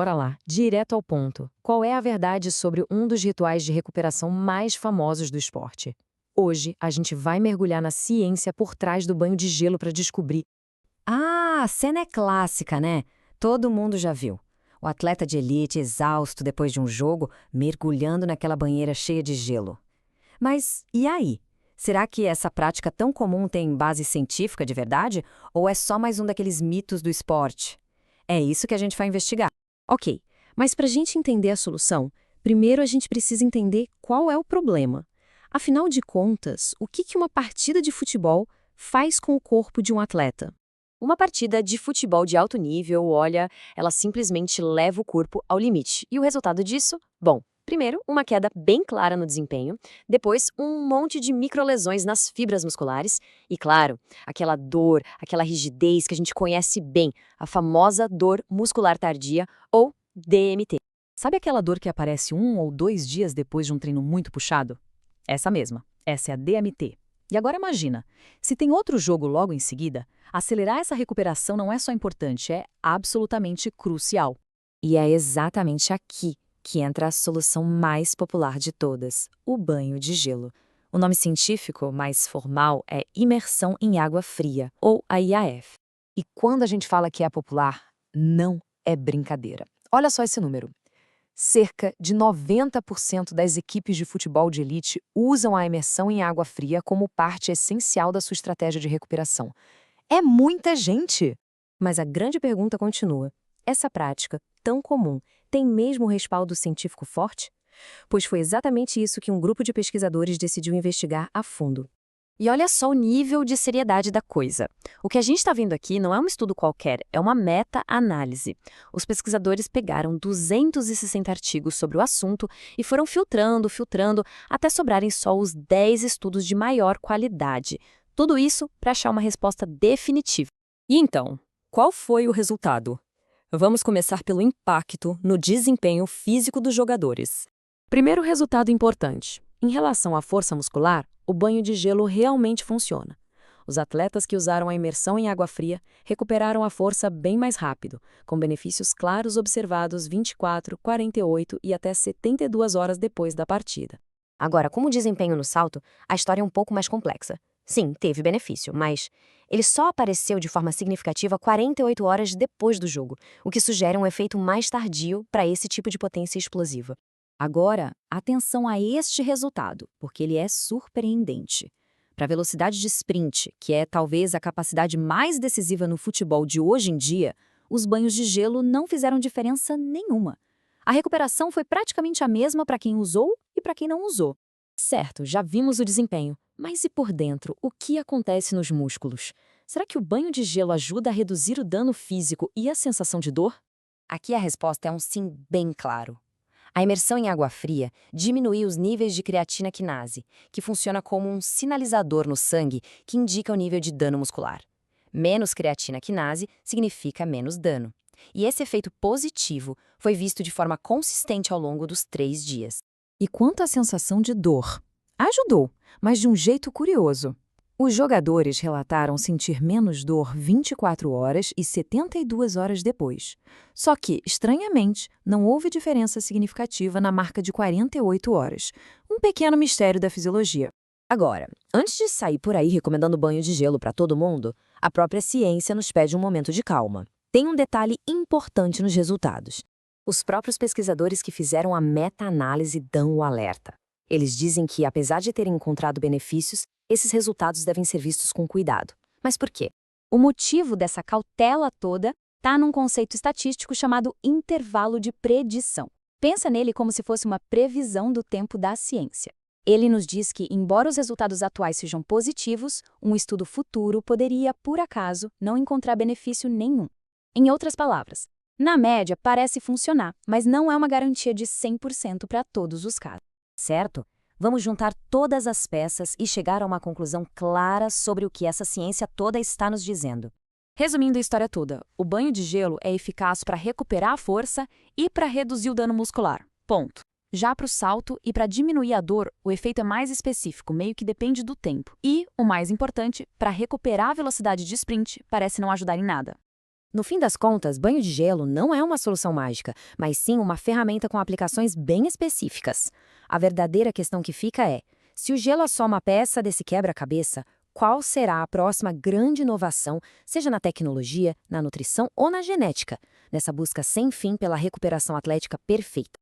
bora lá, direto ao ponto. Qual é a verdade sobre um dos rituais de recuperação mais famosos do esporte? Hoje, a gente vai mergulhar na ciência por trás do banho de gelo para descobrir. Ah, a cena é clássica, né? Todo mundo já viu. O atleta de elite exausto depois de um jogo, mergulhando naquela banheira cheia de gelo. Mas e aí? Será que essa prática tão comum tem base científica de verdade? Ou é só mais um daqueles mitos do esporte? É isso que a gente vai investigar. Ok, mas para a gente entender a solução, primeiro a gente precisa entender qual é o problema. Afinal de contas, o que uma partida de futebol faz com o corpo de um atleta? Uma partida de futebol de alto nível, olha, ela simplesmente leva o corpo ao limite. E o resultado disso? Bom, primeiro, uma queda bem clara no desempenho, depois, um monte de microlesões nas fibras musculares e, claro, aquela dor, aquela rigidez que a gente conhece bem, a famosa dor muscular tardia ou DMT. Sabe aquela dor que aparece 1 ou 2 dias depois de um treino muito puxado? Essa mesma. Essa é a DMT. E agora imagina, se tem outro jogo logo em seguida, acelerar essa recuperação não é só importante, é absolutamente crucial. E é exatamente aqui que entra a solução mais popular de todas, o banho de gelo. O nome científico mais formal é imersão em água fria, ou a IAF. E quando a gente fala que é popular, não é brincadeira. Olha só esse número. Cerca de 90% das equipes de futebol de elite usam a imersão em água fria como parte essencial da sua estratégia de recuperação. É muita gente! Mas a grande pergunta continua. Essa prática, tão comum, tem mesmo um respaldo científico forte? Pois foi exatamente isso que um grupo de pesquisadores decidiu investigar a fundo. E olha só o nível de seriedade da coisa. O que a gente está vendo aqui não é um estudo qualquer, é uma meta-análise. Os pesquisadores pegaram 260 artigos sobre o assunto e foram filtrando, até sobrarem só os 10 estudos de maior qualidade. Tudo isso para achar uma resposta definitiva. E então, qual foi o resultado? Vamos começar pelo impacto no desempenho físico dos jogadores. Primeiro resultado importante. Em relação à força muscular, o banho de gelo realmente funciona. Os atletas que usaram a imersão em água fria recuperaram a força bem mais rápido, com benefícios claros observados 24, 48 e até 72 horas depois da partida. Agora, como o desempenho no salto, a história é um pouco mais complexa. Sim, teve benefício, mas ele só apareceu de forma significativa 48 horas depois do jogo, o que sugere um efeito mais tardio para esse tipo de potência explosiva. Agora, atenção a este resultado, porque ele é surpreendente. Para a velocidade de sprint, que é talvez a capacidade mais decisiva no futebol de hoje em dia, os banhos de gelo não fizeram diferença nenhuma. A recuperação foi praticamente a mesma para quem usou e para quem não usou. Certo, já vimos o desempenho, mas e por dentro, o que acontece nos músculos? Será que o banho de gelo ajuda a reduzir o dano físico e a sensação de dor? Aqui a resposta é um sim bem claro. A imersão em água fria diminui os níveis de creatina quinase, que funciona como um sinalizador no sangue que indica o nível de dano muscular. Menos creatina quinase significa menos dano. E esse efeito positivo foi visto de forma consistente ao longo dos 3 dias. E quanto à sensação de dor? Ajudou, mas de um jeito curioso. Os jogadores relataram sentir menos dor 24 horas e 72 horas depois. Só que, estranhamente, não houve diferença significativa na marca de 48 horas. Um pequeno mistério da fisiologia. Agora, antes de sair por aí recomendando banho de gelo para todo mundo, a própria ciência nos pede um momento de calma. Tem um detalhe importante nos resultados. Os próprios pesquisadores que fizeram a meta-análise dão o alerta. Eles dizem que, apesar de terem encontrado benefícios, esses resultados devem ser vistos com cuidado. Mas por quê? O motivo dessa cautela toda está num conceito estatístico chamado intervalo de predição. Pensa nele como se fosse uma previsão do tempo da ciência. Ele nos diz que, embora os resultados atuais sejam positivos, um estudo futuro poderia, por acaso, não encontrar benefício nenhum. Em outras palavras, na média parece funcionar, mas não é uma garantia de 100% para todos os casos. Certo? Vamos juntar todas as peças e chegar a uma conclusão clara sobre o que essa ciência toda está nos dizendo. Resumindo a história toda, o banho de gelo é eficaz para recuperar a força e para reduzir o dano muscular. Ponto. Já para o salto e para diminuir a dor, o efeito é mais específico, meio que depende do tempo. E, o mais importante, para recuperar a velocidade de sprint, parece não ajudar em nada. No fim das contas, banho de gelo não é uma solução mágica, mas sim uma ferramenta com aplicações bem específicas. A verdadeira questão que fica é: se o gelo é só uma peça desse quebra-cabeça, qual será a próxima grande inovação, seja na tecnologia, na nutrição ou na genética, nessa busca sem fim pela recuperação atlética perfeita?